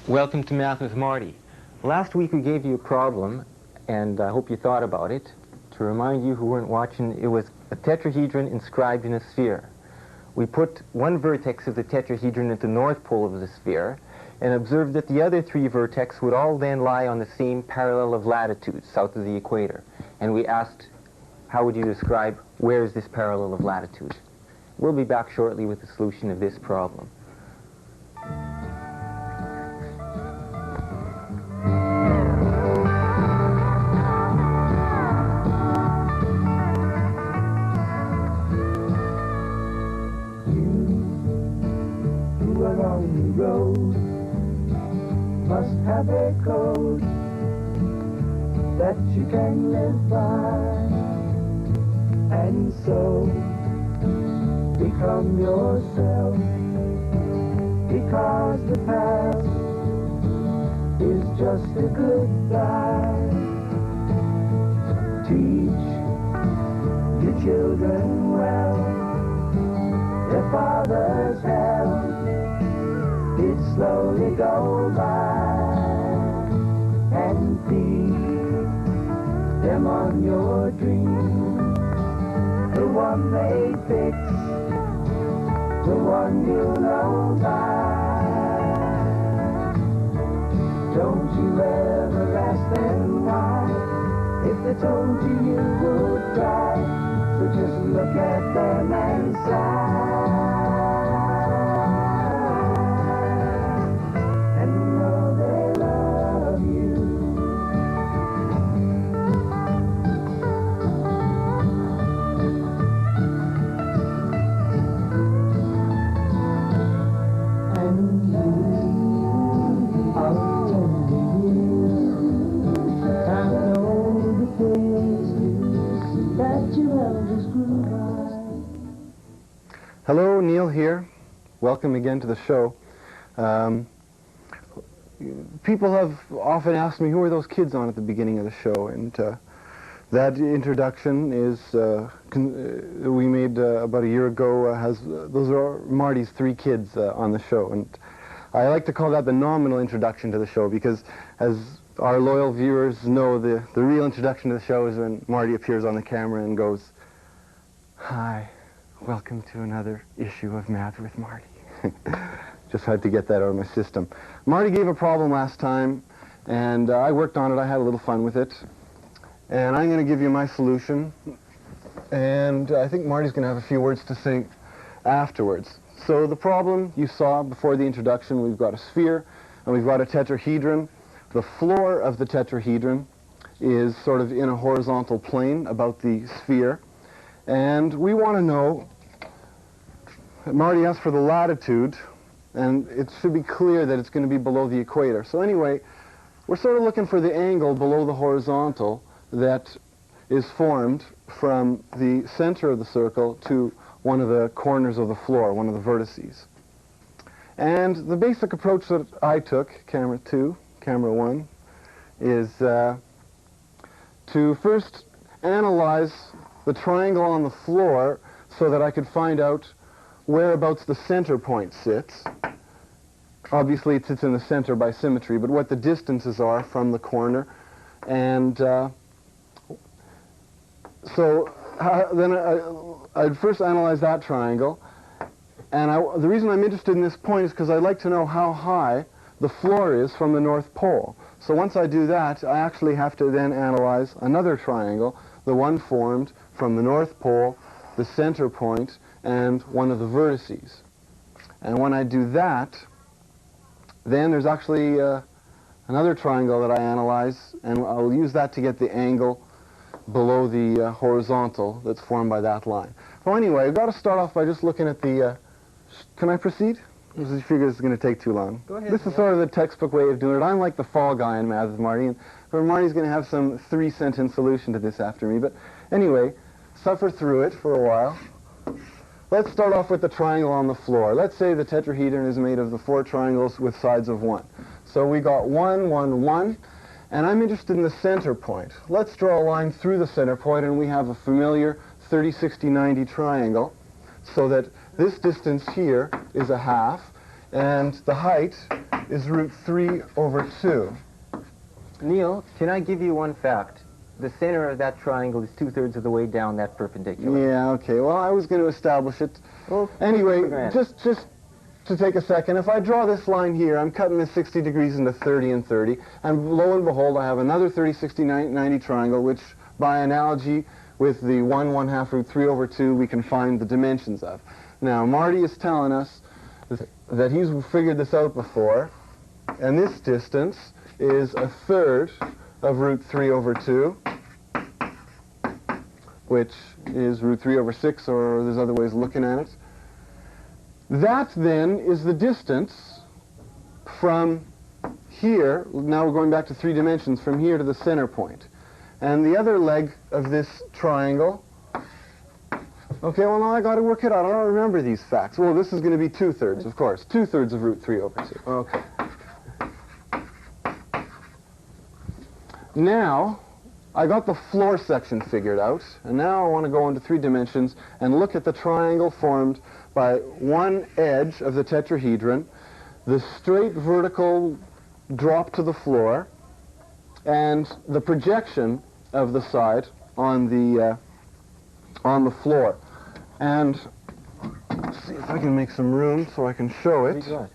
Welcome to Math with Marty. Last week we gave you a problem, and I hope you thought about it. To remind you who weren't watching, it was a tetrahedron inscribed in a sphere. We put one vertex of the tetrahedron at the north pole of the sphere and observed that the other three vertex would all then lie on the same parallel of latitude, south of the equator. And we asked, how would you describe where is this parallel of latitude? We'll be back shortly with the solution of this problem. Must have a code that you can live by, and so become yourself, because the past is just a goodbye. Teach your children well, their father's help did slowly go by, and feed them on your dream, the one they fix, the one you know by. Don't you ever ask them why, if they told you you would cry, so just look at them and sigh. Hello, Neil here. Welcome again to the show. People have often asked me, who are those kids on at the beginning of the show? And that introduction is we made about a year ago. Those are Marty's three kids on the show, and I like to call that the nominal introduction to the show, because as our loyal viewers know, the real introduction to the show is when Marty appears on the camera and goes, "Hi. Welcome to another issue of Math with Marty." Just had to get that out of my system. Marty gave a problem last time, and I worked on it. I had a little fun with it. And I'm going to give you my solution. And I think Marty's going to have a few words to say afterwards. So the problem you saw before the introduction, we've got a sphere, and we've got a tetrahedron. The floor of the tetrahedron is sort of in a horizontal plane about the sphere. And we want to know, Marty asked for the latitude, and it should be clear that it's going to be below the equator. So anyway, we're sort of looking for the angle below the horizontal that is formed from the center of the circle to one of the corners of the floor, one of the vertices. And the basic approach that I took, camera 2, camera 1, is to first analyze the triangle on the floor so that I could find out whereabouts the center point sits. Obviously it sits in the center by symmetry, but what the distances are from the corner. And then I'd first analyze that triangle. And the reason I'm interested in this point is because I'd like to know how high the floor is from the North Pole. So once I do that, I actually have to then analyze another triangle, the one formed from the North Pole, the center point, and one of the vertices. And when I do that, then there's actually another triangle that I analyze, and I'll use that to get the angle below the horizontal that's formed by that line. Well, anyway, I've got to start off by just looking at the... can I proceed? Or do you figure this is going to take too long? Go ahead. This is sort of the textbook way of doing it. I'm like the fall guy in Math with Marty, and Marty's going to have some three-sentence solution to this after me. But anyway, suffer through it for a while. Let's start off with the triangle on the floor. Let's say the tetrahedron is made of the four triangles with sides of 1. So we got 1, 1, 1, and I'm interested in the center point. Let's draw a line through the center point, and we have a familiar 30, 60, 90 triangle, so that this distance here is a half, and the height is root 3 over 2. Neil, can I give you one fact? The center of that triangle is 2/3 of the way down that perpendicular. Yeah, okay. Well, I was going to establish it. Well, Anyway, just to take a second, if I draw this line here, I'm cutting the 60 degrees into 30 and 30, and lo and behold, I have another 30, 60, 90 triangle, which by analogy with the 1/1/2 root 3 over 2, we can find the dimensions of. Now, Marty is telling us that he's figured this out before, and this distance is 1/3 of root 3 over 2, which is root 3 over 6, or there's other ways of looking at it. That, then, is the distance from here, now we're going back to 3 dimensions, from here to the center point. And the other leg of this triangle, okay, well, now I got to work it out. I don't remember these facts. Well, this is going to be 2/3, of course. 2/3 of root 3 over 2. Okay. Now, I got the floor section figured out, and now I want to go into 3 dimensions and look at the triangle formed by one edge of the tetrahedron, the straight vertical drop to the floor, and the projection of the side on the floor. And let's see if I can make some room so I can show it. Very good.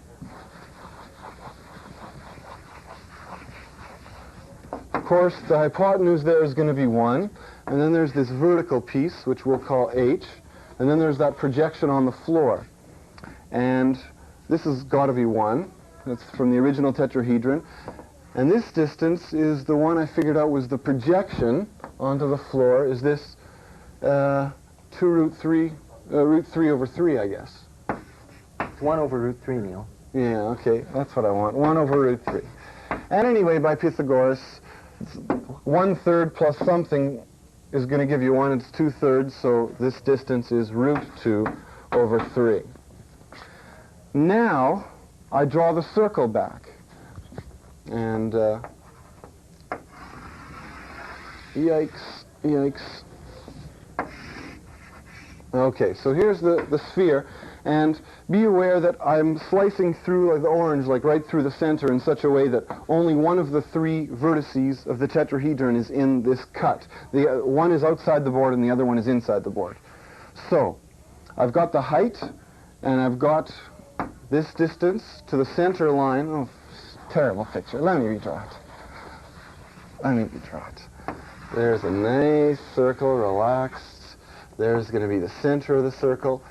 Of course, the hypotenuse there is going to be 1, and then there's this vertical piece, which we'll call h, and then there's that projection on the floor. And this has got to be 1. That's from the original tetrahedron. And this distance is the one I figured out was the projection onto the floor, is this 2 root 3 over 3, I guess. It's 1 over root 3, Neil. Yeah, okay, that's what I want, 1 over root 3. And anyway, by Pythagoras, 1/3 plus something is going to give you 1. It's 2/3, so this distance is root 2 over 3. Now, I draw the circle back. And, yikes, yikes. Okay, so here's the sphere, and be aware that I'm slicing through like the orange, like right through the center in such a way that only one of the 3 vertices of the tetrahedron is in this cut. The one is outside the board and the other one is inside the board. So, I've got the height, and I've got this distance to the center line. Oh, terrible picture. Let me redraw it. Let me redraw it. There's a nice circle, relaxed. There's going to be the center of the circle.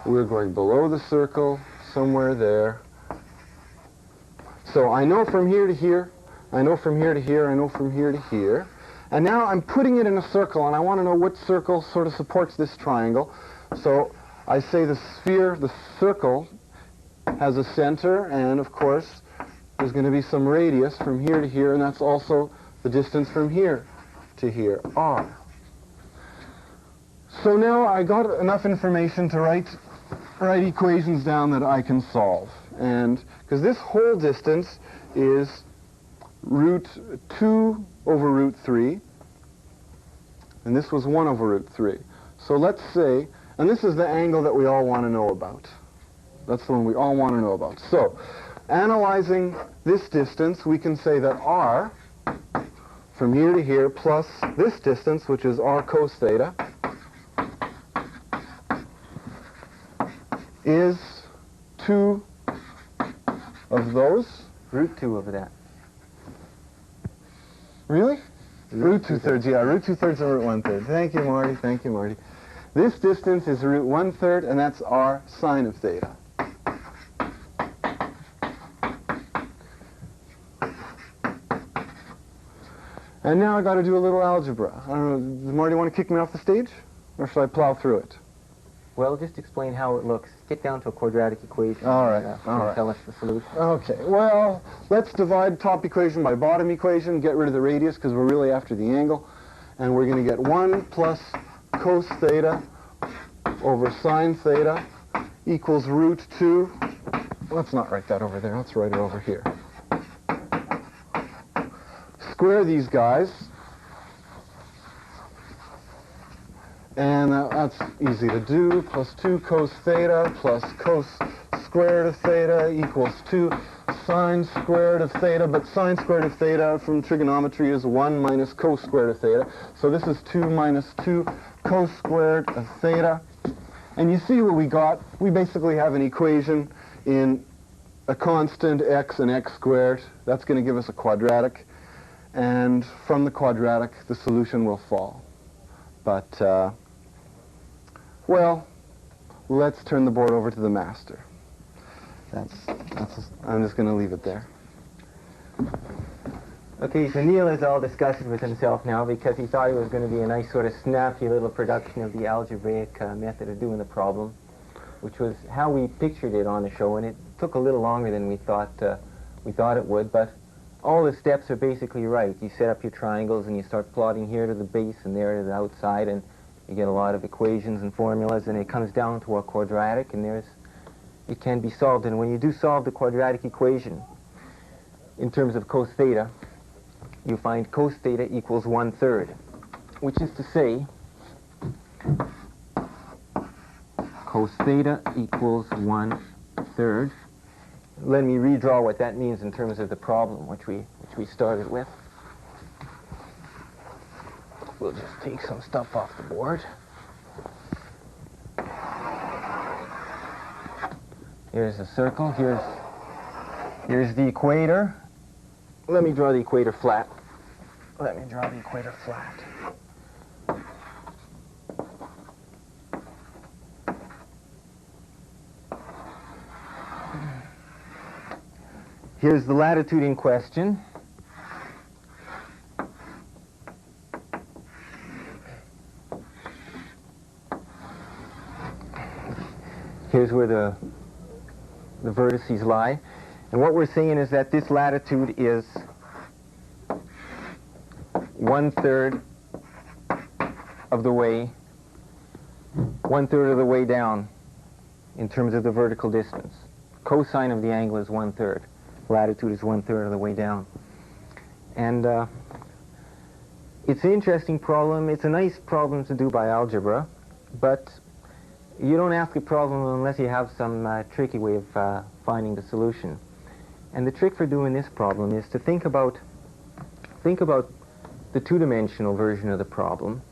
We're going below the circle, somewhere there. So I know from here to here, I know from here to here, I know from here to here. And now I'm putting it in a circle, and I want to know what circle sort of supports this triangle. So I say the sphere, the circle, has a center, and of course, there's going to be some radius from here to here, and that's also the distance from here to here, r. So now I got enough information to write equations down that I can solve. And because this whole distance is root 2 over root 3, and this was 1 over root 3. So let's say, and this is the angle that we all want to know about. That's the one we all want to know about. So, analyzing this distance, we can say that r, from here to here, plus this distance, which is r cos theta, is 2 of those. Root 2 over that. Really? Root 2/3, yeah, root 2/3 and root 1/3. Thank you, Marty, thank you, Marty. This distance is root 1/3, and that's r sine of theta. And now I got to do a little algebra. I don't know, does Marty want to kick me off the stage? Or should I plow through it? Well, just explain how it looks. Get down to a quadratic equation. All right, and, all right. Tell us the solution. Okay, well, let's divide top equation by bottom equation, get rid of the radius because we're really after the angle. And we're going to get 1 plus cos theta over sine theta equals root 2. Let's not write that over there. Let's write it over here. Square these guys. And that's easy to do. Plus 2 cos theta plus cos squared of theta equals 2 sine squared of theta, but sine squared of theta from trigonometry is 1 minus cos squared of theta. So this is 2 minus 2 cos squared of theta. And you see what we got. We basically have an equation in a constant x and x squared. That's going to give us a quadratic. And from the quadratic, the solution will fall. But, well, let's turn the board over to the master. I'm just going to leave it there. Okay, so Neil is all disgusted with himself now because he thought it was going to be a nice sort of snappy little production of the algebraic method of doing the problem, which was how we pictured it on the show, and it took a little longer than we thought it would, but all the steps are basically right. You set up your triangles and you start plotting here to the base and there to the outside, and you get a lot of equations and formulas, and it comes down to a quadratic, and it can be solved. And when you do solve the quadratic equation in terms of cos theta, you find cos theta equals 1/3, which is to say cos theta equals 1/3. Let me redraw what that means in terms of the problem which we started with. We'll just take some stuff off the board. Here's a circle. Here's the equator. Let me draw the equator flat. Here's the latitude in question. Here's where the vertices lie. And what we're saying is that this latitude is 1/3 of the way down in terms of the vertical distance. Cosine of the angle is 1/3. Latitude is 1/3 of the way down. And it's an interesting problem. It's a nice problem to do by algebra, but you don't ask a problem unless you have some tricky way of finding the solution. And the trick for doing this problem is to think about the two-dimensional version of the problem.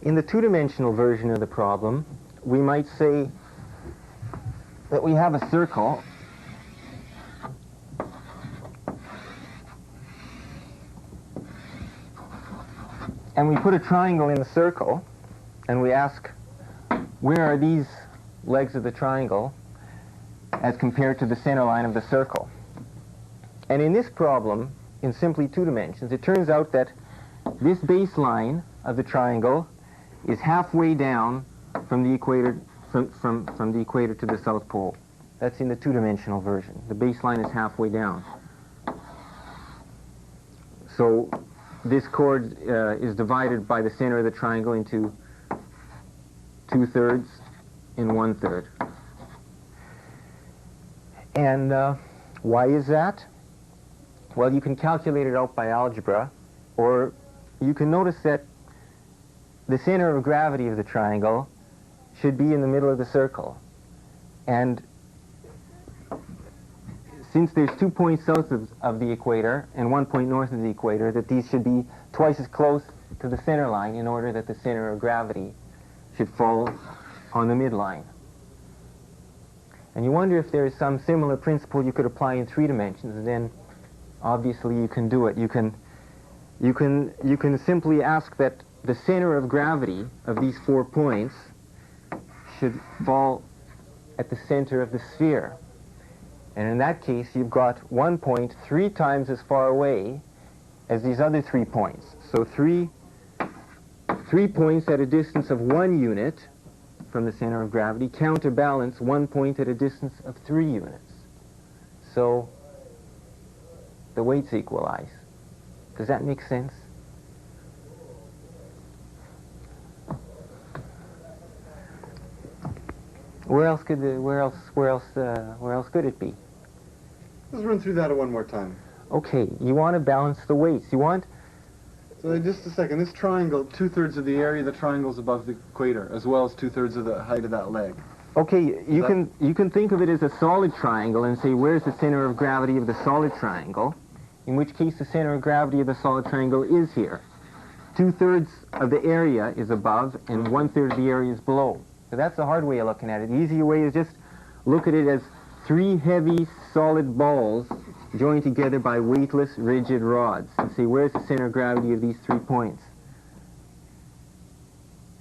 In the two-dimensional version of the problem, we might say that we have a circle and we put a triangle in the circle, and we ask, where are these legs of the triangle as compared to the center line of the circle? And in this problem, in simply two dimensions, it turns out that this baseline of the triangle is halfway down from the equator, from the equator to the South Pole. That's in the two-dimensional version. The baseline is halfway down. So this chord is divided by the center of the triangle into 2/3 and 1/3. And why is that? Well, you can calculate it out by algebra, or you can notice that the center of gravity of the triangle should be in the middle of the circle. And since there's 2 points south of the equator and 1 point north of the equator, that these should be twice as close to the center line in order that the center of gravity should fall on the midline. And you wonder if there is some similar principle you could apply in 3 dimensions, and then obviously you can do it. You can simply ask that the center of gravity of these 4 points should fall at the center of the sphere. And in that case, you've got 1 point 3 times as far away as these other 3 points. So three points at a distance of 1 unit from the center of gravity counterbalance 1 point at a distance of 3 units. So the weights equalize. Does that make sense? Where else could it be? Let's run through that one more time. Okay, you want to balance the weights. So just a second. This triangle, 2/3 of the area of the triangle is above the equator, as well as 2/3 of the height of that leg. Okay, you can think of it as a solid triangle and say, where's the center of gravity of the solid triangle? In which case the center of gravity of the solid triangle is here. 2/3 of the area is above and 1/3 of the area is below. So that's the hard way of looking at it. The easier way is just look at it as 3 heavy solid balls joined together by weightless rigid rods and say, where's the center of gravity of these 3 points?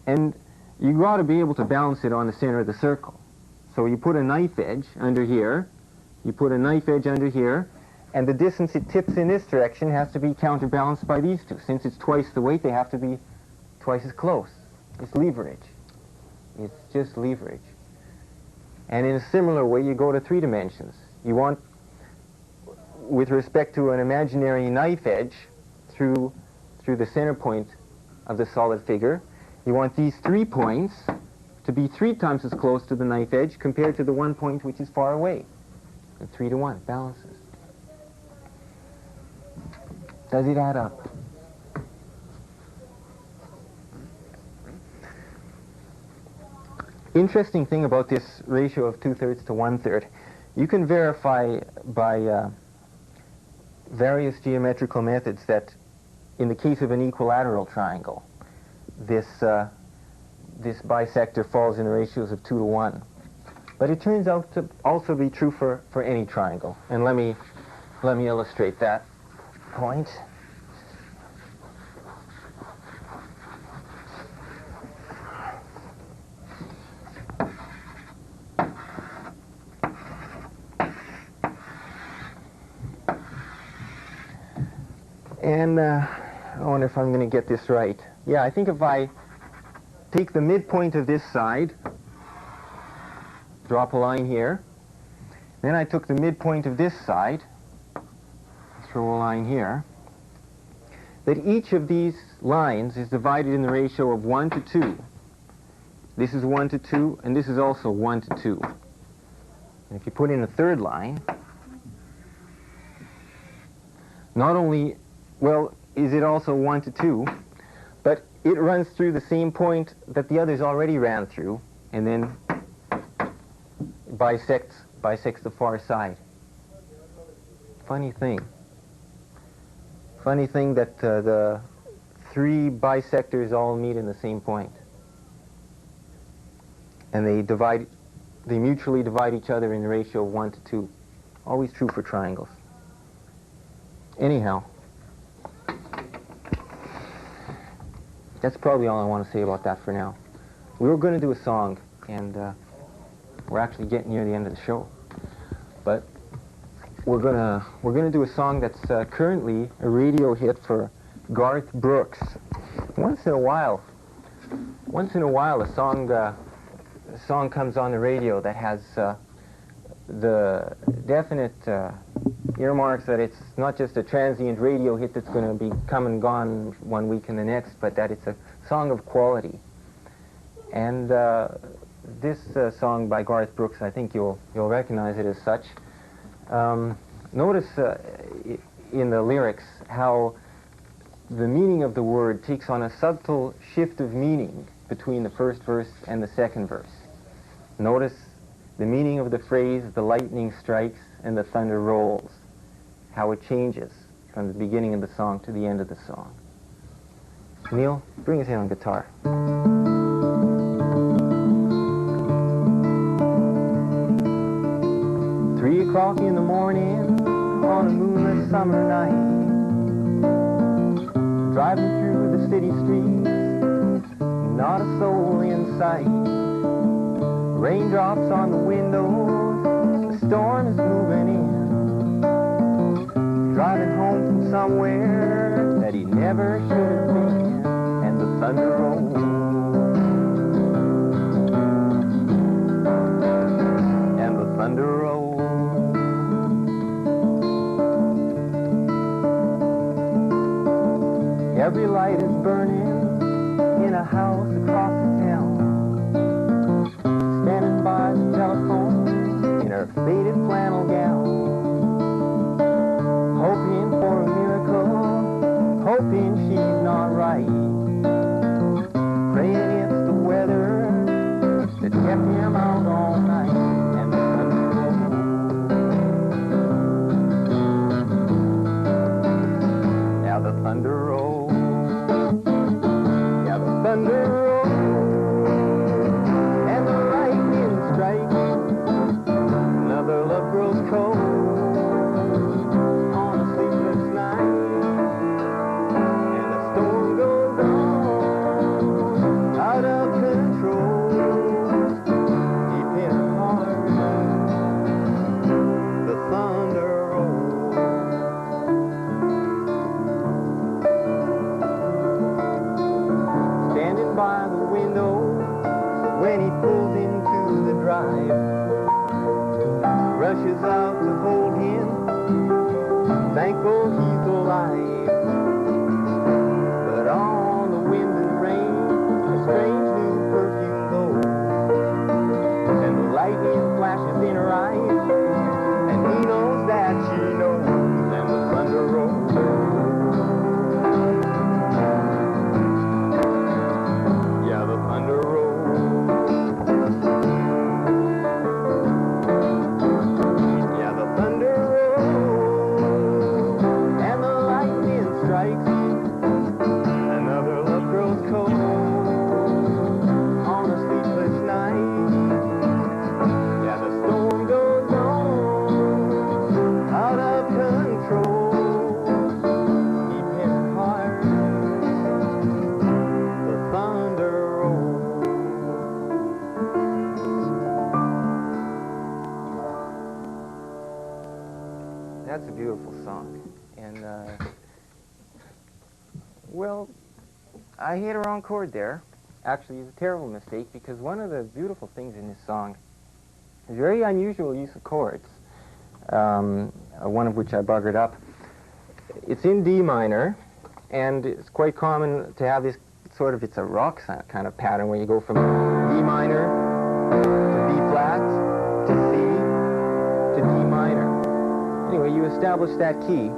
And you ought to be able to balance it on the center of the circle. So you put a knife edge under here, you put a knife edge under here, and the distance it tips in this direction has to be counterbalanced by these two. Since it's twice the weight, they have to be twice as close. It's leverage. It's just leverage. And in a similar way, you go to 3 dimensions. You want, with respect to an imaginary knife edge through the center point of the solid figure, you want these 3 points to be 3 times as close to the knife edge compared to the 1 point which is far away. And 3 to 1 balances. Does it add up? Interesting thing about this ratio of 2/3 to 1/3, you can verify by various geometrical methods that in the case of an equilateral triangle, this bisector falls in the ratios of 2 to 1. But it turns out to also be true for any triangle. And let me illustrate that point. And I wonder if I'm going to get this right. Yeah, I think if I take the midpoint of this side, drop a line here, then I took the midpoint of this side, throw a line here, that each of these lines is divided in the ratio of 1 to 2. This is 1 to 2, and this is also 1 to 2. And if you put in a third line, not only, well, is it also 1 to 2, but it runs through the same point that the others already ran through, and then bisects the far side. Funny thing. Funny thing that the 3 bisectors all meet in the same point. And they mutually divide each other in the ratio of 1 to 2. Always true for triangles. Anyhow, that's probably all I want to say about that for now. We were going to do a song, and we're actually getting near the end of the show. But we're gonna do a song that's currently a radio hit for Garth Brooks. Once in a while, a song comes on the radio that has the definite earmarks that it's not just a transient radio hit that's going to be come and gone one week and the next, but that it's a song of quality. And this song by Garth Brooks, I think you'll recognize it as such. Notice in the lyrics how the meaning of the word takes on a subtle shift of meaning between the first verse and the second verse. Notice the meaning of the phrase, the lightning strikes and the thunder rolls, how it changes from the beginning of the song to the end of the song. Neil, bring us in on guitar. 3 o'clock in the morning on a moonless summer night, driving through the city streets, not a soul in sight. Raindrops on the windows, the storm is moving in, driving home from somewhere that he never should have been, and the thunder rolls. And the thunder rolls. Every light is burning in a house across the town, standing by the telephone in her faded flannel gown, hoping for a miracle, hoping she's not right, praying it's the weather that kept him out all miracle he's alive. But on the wind and rain, a strange new perfume blows, and the lightning flashes in her eyes, and he knows that she knows, and the thunder rolls. Yeah, the thunder rolls. Yeah, the thunder rolls, and the lightning strikes. Another love grows cold on a sleepless night. Yeah, the storm goes on, out of control. Deep in her heart, the thunder rolls. That's a beautiful song. And, well, I hit a wrong chord there. Actually, it's a terrible mistake, because one of the beautiful things in this song is very unusual use of chords, one of which I buggered up. It's in D minor, and it's quite common to have this sort of, it's a rock kind of pattern where you go from D minor to B flat to C to D minor. Anyway, you establish that key.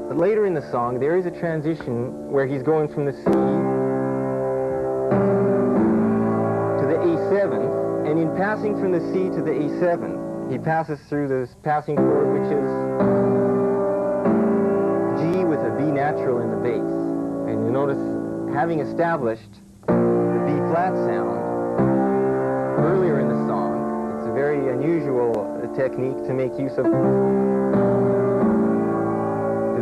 But later in the song, there is a transition where he's going from the C to the A7, and in passing from the C to the A7, he passes through this passing chord, which is G with a B natural in the bass. And you notice, having established the B flat sound earlier in the song, it's a very unusual technique to make use of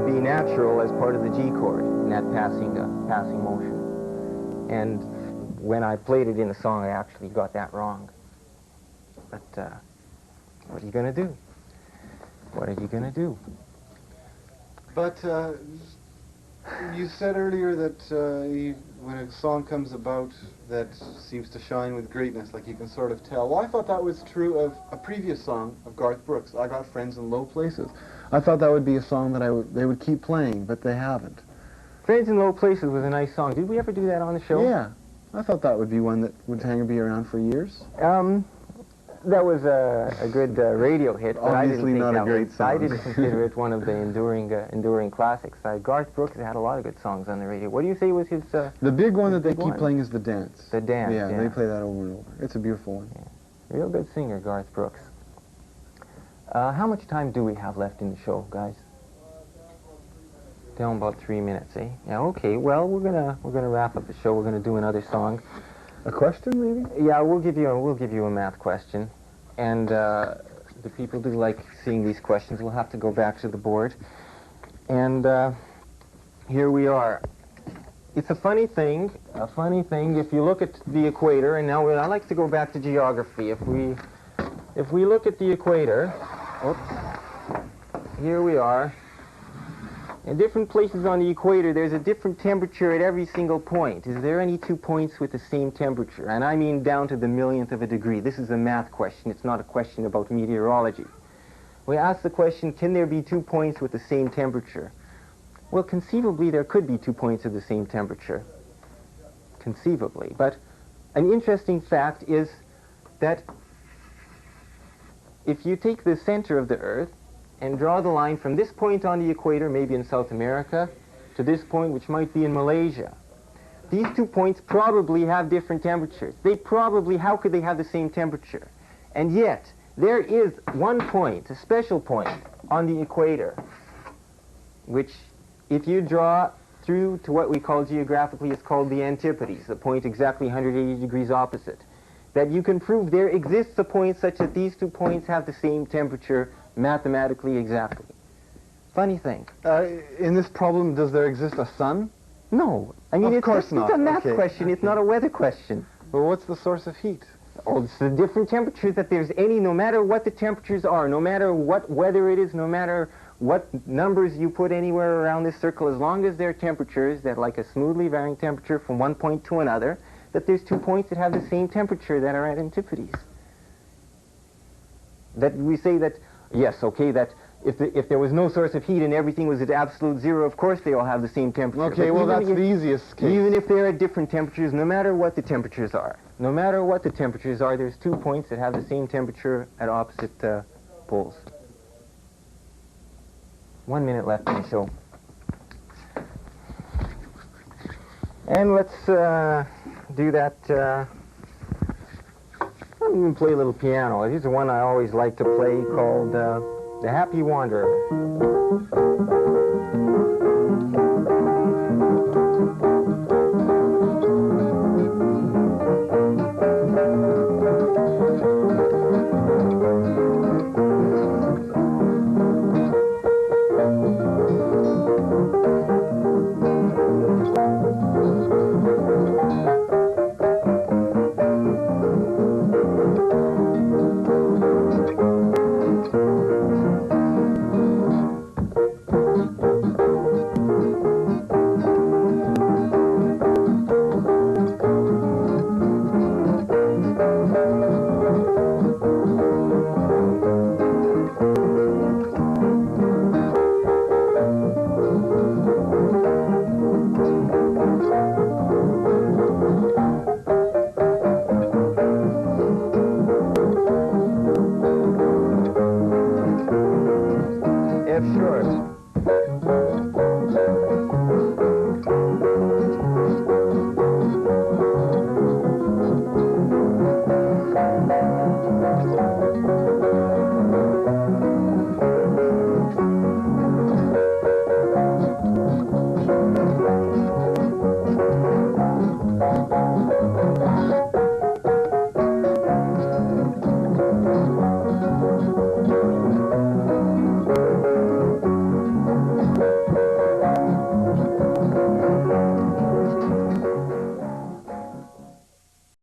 B natural as part of the G chord in that passing motion. And when I played it in the song, I actually got that wrong. But what are you going to do? What are you going to do? But you said earlier that when a song comes about that seems to shine with greatness, like you can sort of tell. Well, I thought that was true of a previous song of Garth Brooks, I Got Friends in Low Places. I thought that would be a song that they would keep playing, but they haven't. Friends in Low Places was a nice song. Did we ever do that on the show? Yeah. I thought that would be one that would be around for years. That was a good radio hit, but Obviously I didn't think not a great song. I didn't consider it one of the enduring classics. Garth Brooks had a lot of good songs on the radio. What do you say was his? The big one that they keep playing is The Dance. The Dance. Yeah, they play that over and over. It's a beautiful one. Yeah. Real good singer, Garth Brooks. How much time do we have left in the show, guys? Down about 3 minutes, eh? Yeah. Okay. Well, we're gonna wrap up the show. We're gonna do another song. A question, maybe? Yeah, we'll give you a math question, and the people do like seeing these questions. We'll have to go back to the board, and here we are. It's a funny thing. If you look at the equator, and now I like to go back to geography. If we look at the equator, oops, here we are. In different places on the equator, there's a different temperature at every single point. Is there any 2 points with the same temperature? And I mean down to the millionth of a degree. This is a math question. It's not a question about meteorology. We ask the question, can there be 2 points with the same temperature? Well, conceivably, there could be 2 points of the same temperature. Conceivably. But an interesting fact is that if you take the center of the Earth and draw the line from this point on the equator, maybe in South America, to this point, which might be in Malaysia, these 2 points probably have different temperatures. How could they have the same temperature? And yet, there is one point, a special point, on the equator, which, if you draw through to what we call geographically, is called the antipodes, the point exactly 180 degrees opposite, that you can prove there exists a point such that these 2 points have the same temperature mathematically exactly. Funny thing. In this problem, does there exist a sun? No. I mean, Of course not. It's a math Okay. question. It's not a weather question. Well, what's the source of heat? Oh, it's the different temperatures that there's any, no matter what the temperatures are, no matter what weather it is, no matter what numbers you put anywhere around this circle, as long as there are temperatures that, like a smoothly varying temperature from one point to another, that there's 2 points that have the same temperature that are at antipodes. That we say that, yes, okay, that if there was no source of heat and everything was at absolute zero, of course they all have the same temperature. Okay, But well, even that's the easiest case. Even if they're at different temperatures, no matter what the temperatures are, there's 2 points that have the same temperature at opposite poles. 1 minute left in the show. And let's do that. I'm going to play a little piano. Here's the one I always like to play called The Happy Wanderer. F short.